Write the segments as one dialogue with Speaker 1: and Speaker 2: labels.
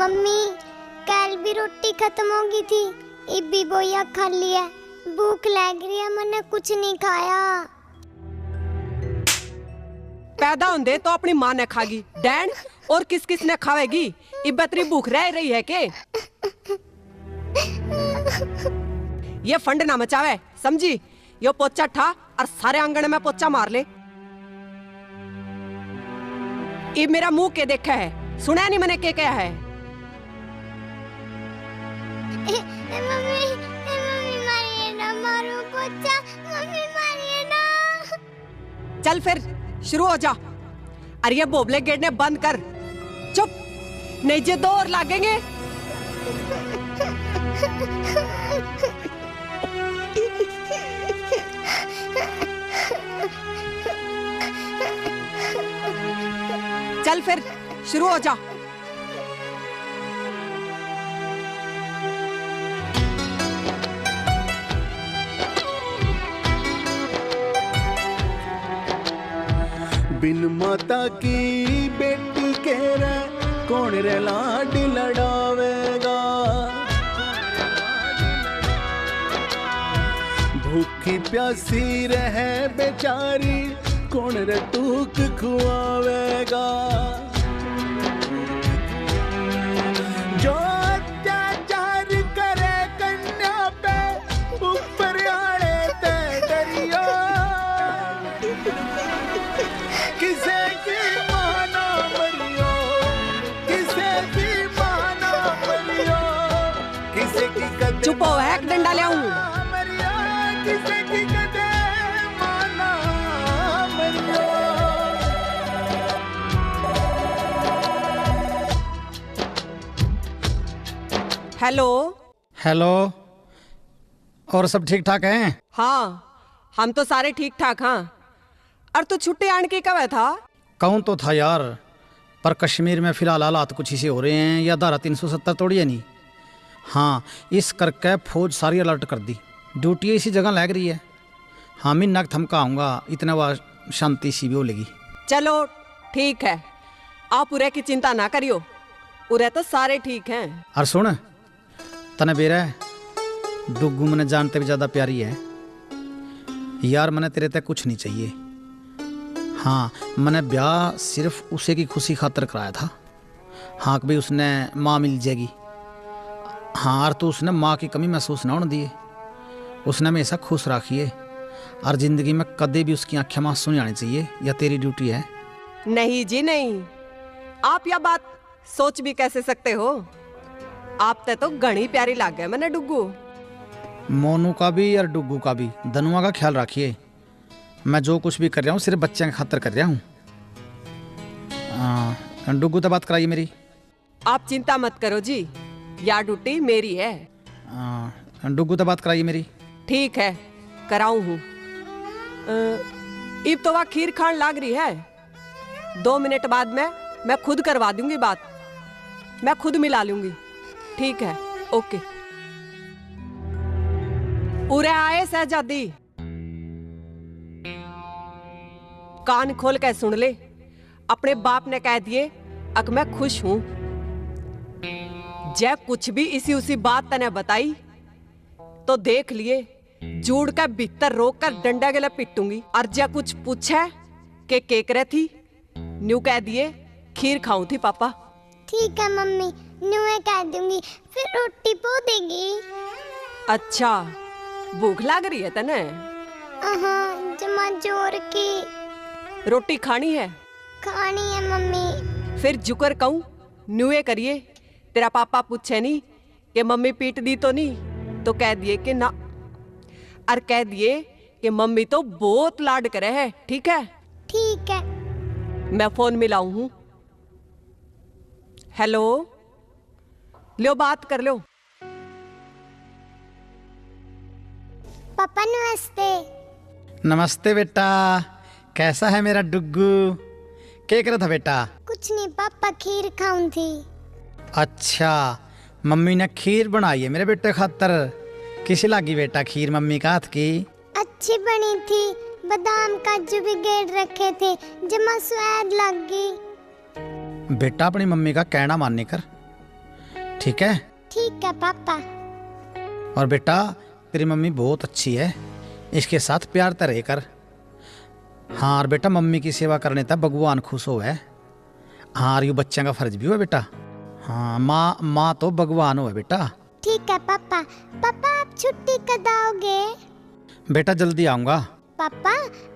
Speaker 1: Mummy कल भी रोटी खत्म हो गई थी, अब भी बोया खाली है। भूख लग रही है, मैंने कुछ नहीं खाया।
Speaker 2: पैदा होंदे तो अपनी माँ ने खागी डैन, और किस किस ने खावेगी? इबतरी भूख रह रही है के? ये फंड ना मचावे, समझी? यो पोचा ठा और सारे आंगन में पोचा मार ले। ये मेरा मुंह के देखा है, सुना नहीं मैंने क्या है?
Speaker 1: मम्मी मारिए ना, मारो पोचा, मम्मी मारिए ना।
Speaker 2: चल फिर शुरू हो जा। अरे ये बोबले गेट ने बंद कर, चुप, नहीं जे दो और लागेंगे। चल फिर शुरू हो जा।
Speaker 3: बिन माता की बेटी के रे कौन रे लाड लड़ावेगा। भूखी प्यासी रहे बेचारी कौन रे टूक खुआवेगा। जो अत्याचार करे कन्या पे ऊपर आड़े ते डरियो। किसे की माना मरियो, किसे की माना मरियो, किसे की कदे
Speaker 2: चुप हो, है डंडा ले आऊं।
Speaker 3: मरियो, किसे की कदे माना मरियो।
Speaker 2: हेलो
Speaker 4: हेलो, और सब ठीक ठाक हैं?
Speaker 2: हाँ, हम तो सारे ठीक ठाक। हाँ, और तू छुट्टी आने की कब था?
Speaker 4: कहूँ तो था यार, पर कश्मीर में फिलहाल हालात कुछ ऐसे हो रहे हैं, या धारा 370 तोड़ी है नहीं। हाँ, इस करके फौज सारी अलर्ट कर दी, ड्यूटी इसी जगह लग रही है। हाँ, मैं नक थमका आऊँगा, इतना वह शांति सी भी हो लेगी।
Speaker 2: चलो ठीक है, आप उरे की चिंता ना करियो, उरे तो सारे ठीक हैं।
Speaker 4: और सुन, तने बेरा डुग्गू मैंने जानते भी ज़्यादा प्यारी है यार, मैंने तेरे तक कुछ नहीं चाहिए। हाँ, मैंने ब्याह सिर्फ उसे की खुशी खातर कराया था। हाँ, कभी उसने माँ मिल जाएगी। हाँ, और तो उसने माँ की कमी महसूस ना होने दिए, उसने हमेशा खुश रखिए, और ज़िंदगी में कदे भी उसकी आंखें मासूम नहीं आनी चाहिए। या तेरी ड्यूटी है?
Speaker 2: नहीं जी नहीं, आप यह बात सोच भी कैसे सकते हो? आप ते तो घनी प्यारी लाग गए मैंने डुग्गू।
Speaker 4: मोनू का भी और डुग्गू का भी, दोनों का ख्याल रखिए। मैं जो कुछ भी कर रहा हूँ सिर्फ बच्चे के खातिर कर रहा हूँ। डुग्गू तो बात कराइए मेरी।
Speaker 2: आप चिंता मत करो जी, या ड्यूटी मेरी है।
Speaker 4: डुग्गू तो बात कराइए मेरी।
Speaker 2: ठीक है, कराऊं हूँ। इब तो वह खीर खान लाग रही है, 2 मिनट बाद मैं खुद करवा दूंगी बात, मैं खुद मिला लूंगी। ठीक है, ओके। उरे आए सहजादी, कान खोल के सुन ले। अपने बाप ने कह दिए अक मैं खुश हूं। जय कुछ भी इसी उसी बात तने बताई तो देख लिए, जूड़ का भीतर रोक कर डंडा गला पिटूंगी। और जय कुछ पूछे के केक रही थी, न्यू कह दिए खीर खाऊं थी पापा।
Speaker 1: ठीक है मम्मी, न्यूए कह दूंगी, फिर रोटी पो देगी।
Speaker 2: अच्छा, भूख लग रही है तने?
Speaker 1: जमा जोर की
Speaker 2: रोटी खानी है?
Speaker 1: खानी है मम्मी।
Speaker 2: फिर जुकर कहूं न्यूए करिए। तेरा पापा पूछे नहीं कि मम्मी पीट दी तो नहीं, तो कह दिए कि ना, और कह दिए कि मम्मी तो बहुत लाड करे है। ठीक है?
Speaker 1: ठीक है।
Speaker 2: मैं फोन मिलाऊं हूं। हेलो, लो बात कर लो।
Speaker 1: पापा नमस्ते।
Speaker 4: नमस्ते बेटा, कैसा है मेरा डुग्गू? क्या कर रहा था बेटा?
Speaker 1: कुछ नहीं पापा, खीर खाऊं थी।
Speaker 4: अच्छा, मम्मी ने खीर बनाई है मेरे बेटे खातर। किसी लागी बेटा खीर मम्मी का हाथ की?
Speaker 1: अच्छी बनी थी, बादाम काजू भी गेड़ रखे थे, जमा स्वाद लग गई।
Speaker 4: बेटा अपनी मम्मी का कहना मानने कर। ठीक है।
Speaker 1: ठीक है पापा।
Speaker 4: और बेटा तेरी मम्मी बहुत अच्छी है, इसके साथ प्यार तरह कर। हाँ और बेटा मम्मी की सेवा करने तक भगवान खुश हो है। हाँ और यू बच्चों का फर्ज भी हो बेटा। हाँ माँ तो भगवान हो है बेटा।
Speaker 1: ठीक है पापा। पापा आप छुट्टी कब आओगे?
Speaker 4: बेटा जल्दी आऊँगा।
Speaker 1: पापा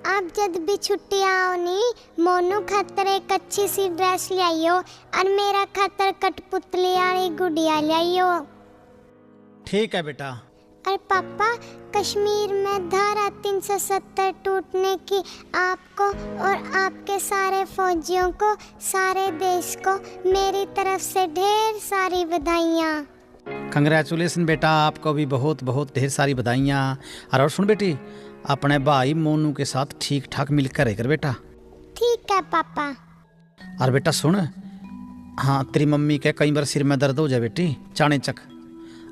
Speaker 1: आप जब भी छुट्टी आओ नी मोनू खातर एक अच्छी सी ड्रेस ले आइयो और मेरा खातर कठपुतली वाली गुड़िया ले आइयो।
Speaker 4: ठीक है बेटा।
Speaker 1: और पापा कश्मीर में धारा 370 टूटने की आपको और आपके सारे फौजियों को, सारे देश को मेरी तरफ से ढेर सारी बधाइयाँ।
Speaker 4: कंग्रेचुलेसन बेटा, आपको भी बहुत बहुत ढेर सारी बधाइयाँ। और सुन बेटी, अपने भाई मोनू के साथ ठीक ठाक मिलकर रहकर बेटा।
Speaker 1: ठीक है पापा।
Speaker 4: और बेटा सुन, हाँ तेरी मम्मी के कई बार सिर में दर्द हो जाए बेटी चाणचक।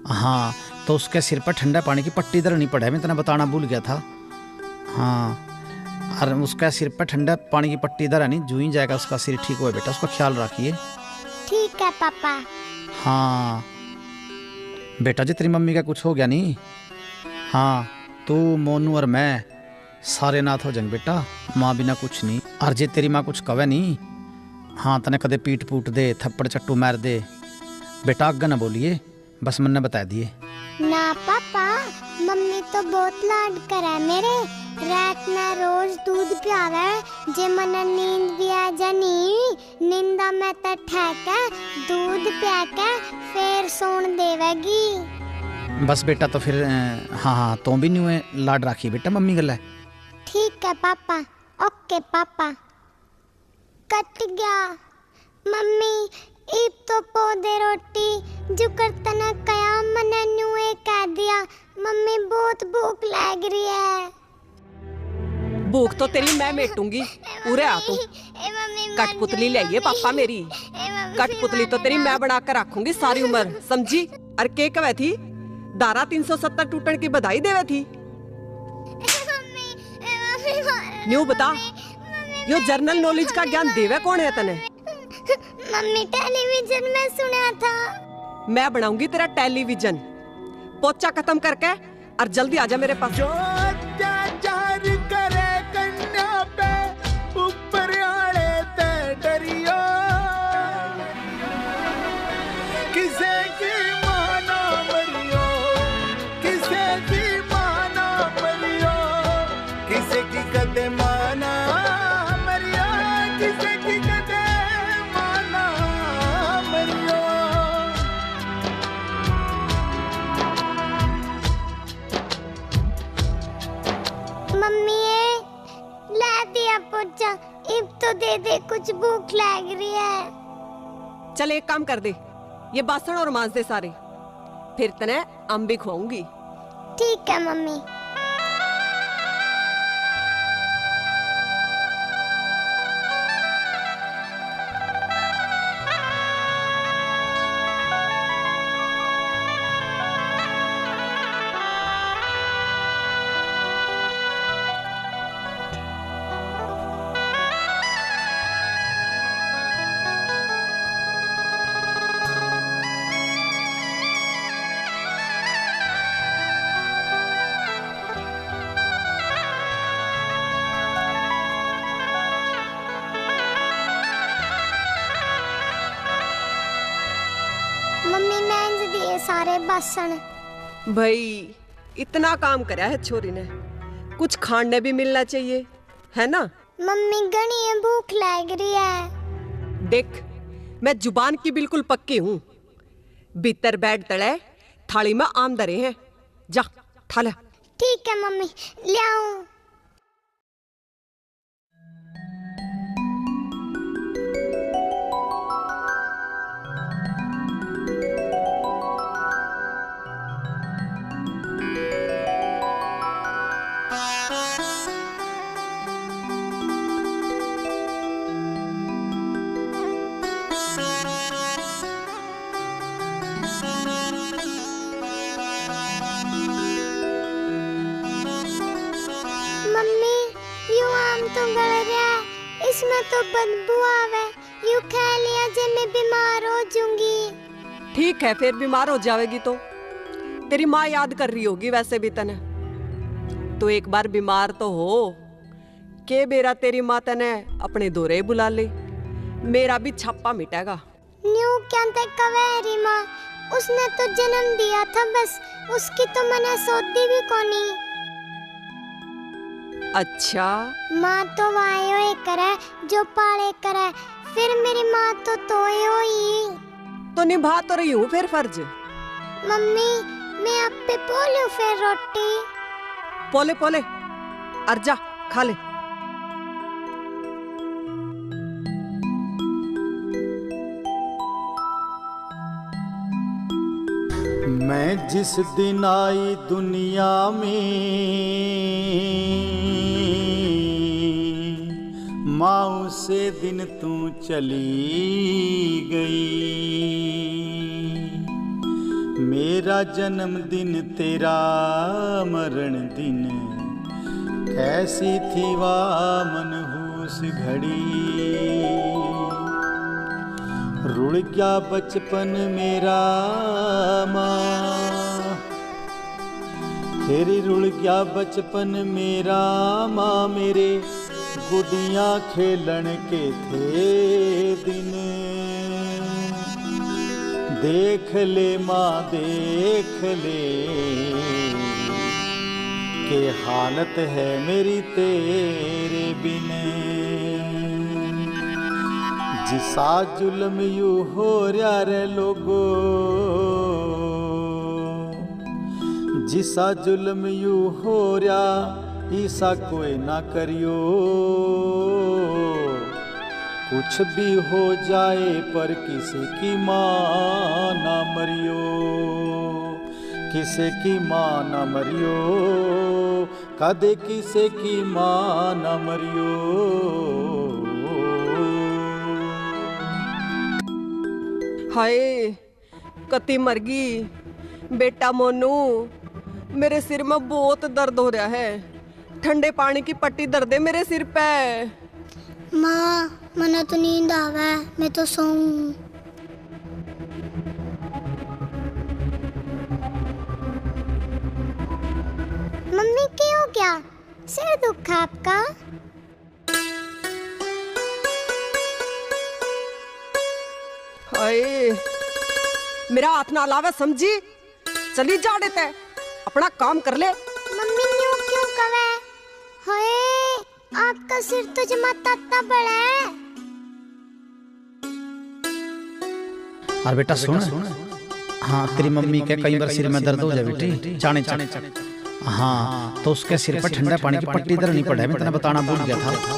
Speaker 4: हाँ तो उसके सिर पर ठंडा पानी की पट्टी धरनी पड़े, मैं तेने बताना भूल गया था। हाँ और उसका सिर पर ठंडा पानी की पट्टी धरानी, जू ही जाएगा उसका सिर ठीक हुआ बेटा, उसका ख्याल रखिए।
Speaker 1: ठीक है पापा।
Speaker 4: हाँ बेटा जी तेरी मम्मी का कुछ हो गया नहीं, हाँ तू मोनू और मैं सारे नाथ हो जाएंगे बेटा, माँ बिना कुछ नहीं। और जे तेरी माँ कुछ कवे नहीं, हाँ तने कदे पीट पूट दे, थप्पड़ चट्टू मार दे बेटा, आगे ना बोलिए, बस मैंने बता दिए
Speaker 1: ना। पापा मम्मी तो बहुत लाड करे मेरे, रात में रोज दूध पियावे, जे मन नींद भी आ जानी नींदा में तो ठहके दूध पिया के फिर सोन देवेगी।
Speaker 4: बस बेटा तो फिर हाँ तो भी नहीं हुए लाड राखी बेटा मम्मी गल है।
Speaker 1: ठीक है पापा। ओके पापा। कट गया मम्मी इब तो पौधे रोटी जो करतना कया मने न्यूए कह दिया। मम्मी बहुत भूख लग रही है।
Speaker 2: भूख तो तेरी मैं मेटूंगी, पूरे आ तू। कठपुतली ले आइए पापा मेरी, कठपुतली तो तेरी मैं बना कर रखूंगी सारी उम्र, समझी। और के कवे थी धारा 370 टूटन की बधाई देवे थी। न्यू बता, यो जर्नल नॉलेज का ज्ञान देवे कौन है तने?
Speaker 1: मम्मी टेलीविजन में सुना था।
Speaker 2: मैं बनाऊंगी तेरा टेलीविजन। पोचा खत्म करके और जल्दी आजा मेरे पास।
Speaker 3: जो अत्याचार करे कन्या पे ऊपर आले ते डरियो, किसे की माना मरियो, किसे की माना मरियो, किसे की कदे माना मरियो, किसे की कदे माना मरियो।
Speaker 1: मम्मी ला दिया पोचा, इब तो दे दे, कुछ भूख लग रही है।
Speaker 2: चल एक काम कर दे, ये बासन और मांज दे सारे, फिर तने आम भी खुआऊंगी।
Speaker 1: ठीक है मम्मी। मम्मी मैंज दिए सारे बासन।
Speaker 2: भाई इतना काम करया है छोरी ने, कुछ खाने भी मिलना चाहिए है ना।
Speaker 1: मम्मी घनी भूख लग रही है।
Speaker 2: देख मैं जुबान की बिल्कुल पक्की हूँ, भीतर बैठ तड़े थाली में आम धरे हैं, जा खा ले।
Speaker 1: ठीक है मम्मी, ले आऊं। मम्मी यूं आम तो गल रहा है, इसमें तो बदबू आवे, यूं खा लिया जे मैं बीमार हो जाऊंगी।
Speaker 2: ठीक है, फिर बीमार हो जाएगी तो तेरी माँ याद कर रही होगी वैसे भी तने। तो एक बार बीमार तो हो के बेरा तेरी माँ तने अपने दोरे बुला ले, मेरा भी छापा मिटेगा।
Speaker 1: न्यू क्या ते कवेरी माँ, उसने तो जन्म दिया था बस, उसकी तो मने सोती भी कोनी।
Speaker 2: अच्छा,
Speaker 1: माँ तो वायो ही करे जो पाले करे, फिर मेरी माँ तो तोयो ही।
Speaker 2: तो निभा तो रही हूँ फिर फर्ज।
Speaker 1: मम्मी मैं आप पे बोलूं फिर रोटी।
Speaker 2: पोले पोले अर्जा खा ले।
Speaker 3: मैं जिस दिन आई दुनिया में माँ उसे दिन तू चली गई। मेरा जन्मदिन तेरा मरण दिन, कैसी थी वाह मनहूस घड़ी। रुड़ गया बचपन मेरा माँ, फिर रुड़ गया बचपन मेरा माँ। मेरे गुडियाँ खेलन के थे दिन, देख ले माँ देख ले के हालत है मेरी तेरे बिन। जिसा जुल्म यू हो रहा रे लोगो, जिसा जुल्म यू हो रहा ईसा कोई ना करियो। कुछ भी हो जाए पर किसी की माँ ना मरियो, किसी की माँ ना मरियो, कदे किसी की माँ ना मरियो।
Speaker 2: हाय कति मरगी बेटा मोनू, मेरे सिर में बहुत दर्द हो रहा है, ठंडे पानी की पट्टी दर्द है मेरे सिर पे।
Speaker 1: माँ मने तो नींद आवे, मैं तो सोऊं। मम्मी क्यों क्या सिर दुखा आपका?
Speaker 2: हाय मेरा हाथ ना लावे समझी, चली जा देते अपना काम कर ले।
Speaker 1: मम्मी न्यू क्यों कवे? हाय आपका सिर तो जमा ताता बड़ा है।
Speaker 4: और बेटा सुन, हाँ तेरी मम्मी के कई बार सिर में दर्द हो जाए बेटी, जाने जाने। हाँ तो उसके सिर पर ठंडा पानी की पट्टी धरनी पड़े, मैं तेने बताना भूल गया था।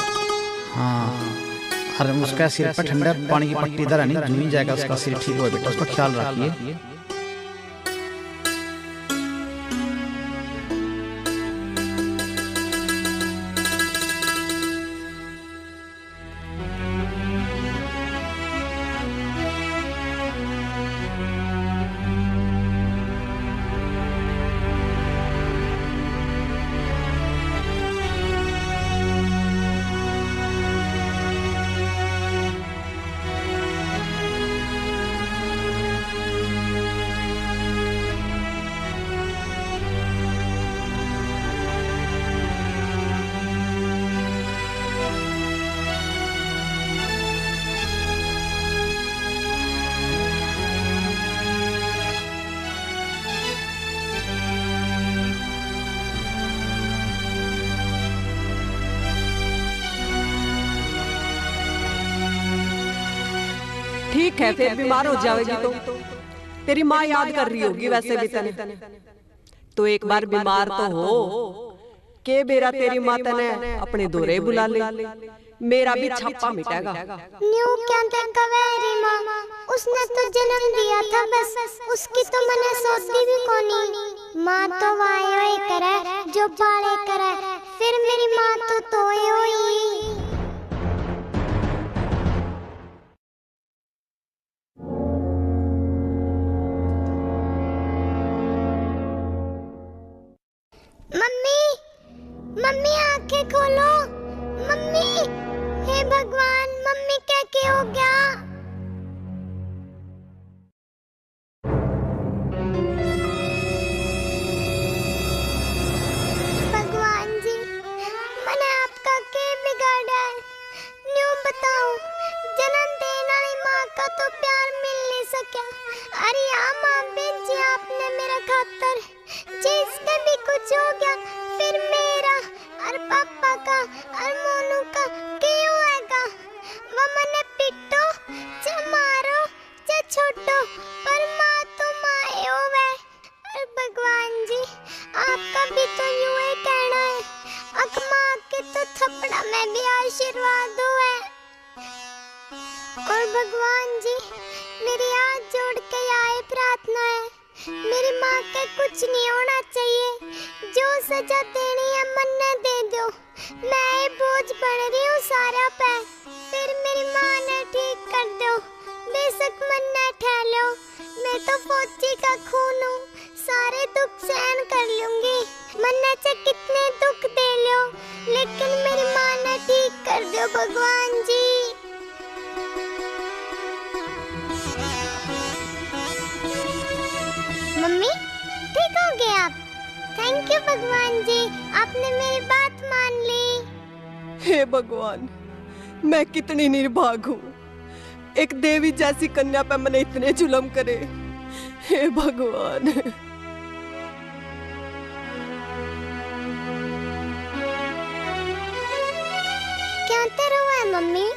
Speaker 4: हाँ अरे उसका सिर पर ठंडा पानी की पट्टी धरानी, जूही जाएगा उसका सिर ठीक हो बेटा, उसका ख्याल रखिए।
Speaker 2: ठीक है, फिर बीमार हो जाएगी तो तेरी माँ याद कर रही होगी वैसे भी तने। तो एक बार बीमार तो हो के बेरा तेरी माँ तने अपने दोरे बुला ले, मेरा भी छापा मिटेगा।
Speaker 1: न्यू क्या ते कवेरी माँ, उसने तो जन्म दिया था बस, उसकी तो मने सोती भी कोनी। माँ तो वायो ही करे जो पाले करे, फिर मेरी माँ तो तोयो ही। मम्मी मम्मी आंखें खोलो, मम्मी हे भगवान मम्मी क्या हो गया? पर माँ तो माँ हो वै। और भगवान जी आपका भी तो यूं ही कहना है, अक माँ के तो थपड़ा में भी आशीर्वाद हो है। और भगवान जी मेरी हाथ जोड़ के यही प्रार्थना है, मेरी माँ के कुछ नहीं होना चाहिए, जो सजा देनी है मन्ने दे दो, मैं ही बोझ बन रही हूँ सारा पे, फिर मेरी माँ ने ठीक कर दो, बेशक मन्ने ठहलो, मैं तो फौजी का खून हूँ, सारे दुख सहन कर लूंगी, मन्ने से कितने दुख दे लो, लेकिन मेरी माँ ने ठीक कर दो भगवान जी। मम्मी ठीक हो गए आप? थैंक यू भगवान जी, आपने मेरी बात मान ली।
Speaker 2: हे भगवान, मैं कितनी निर्भाग हूँ, एक देवी जैसी कन्या पे मैंने इतने जुल्म करे। हे भगवान।
Speaker 1: क्या तेरा हुआ है मम्मी?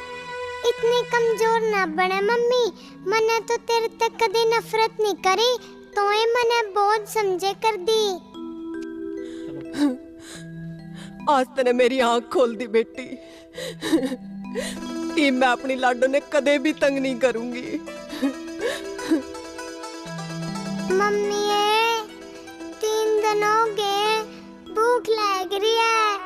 Speaker 1: इतनी कमजोर ना बने मम्मी, मैंने तो तेरे तक कभी नफरत नहीं करी, तो ये मैंने बहुत समझे कर दी।
Speaker 2: आज तने मेरी आंख खोल दी बेटी। ई मैं अपनी लाडो ने कदे भी तंग नहीं करूंगी।
Speaker 1: मम्मी ये 3 दिन हो गए, भूख लग रही है।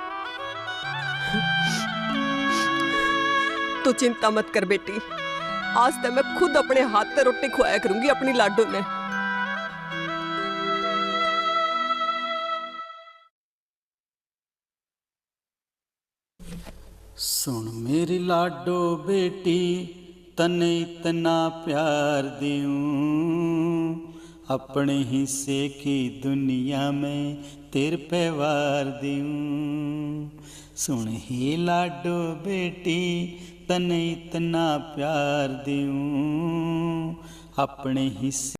Speaker 2: तू चिंता मत कर बेटी, आज तक मैं खुद अपने हाथ से रोटी खुआया करूंगी अपनी लाडो ने।
Speaker 3: सुन मेरी लाडो बेटी, तने इतना प्यार दूं, अपने हिस्से की दुनिया में तेरे पे वार दूं। सुन ही लाडो बेटी, तने इतना प्यार दूं, अपने हिस्से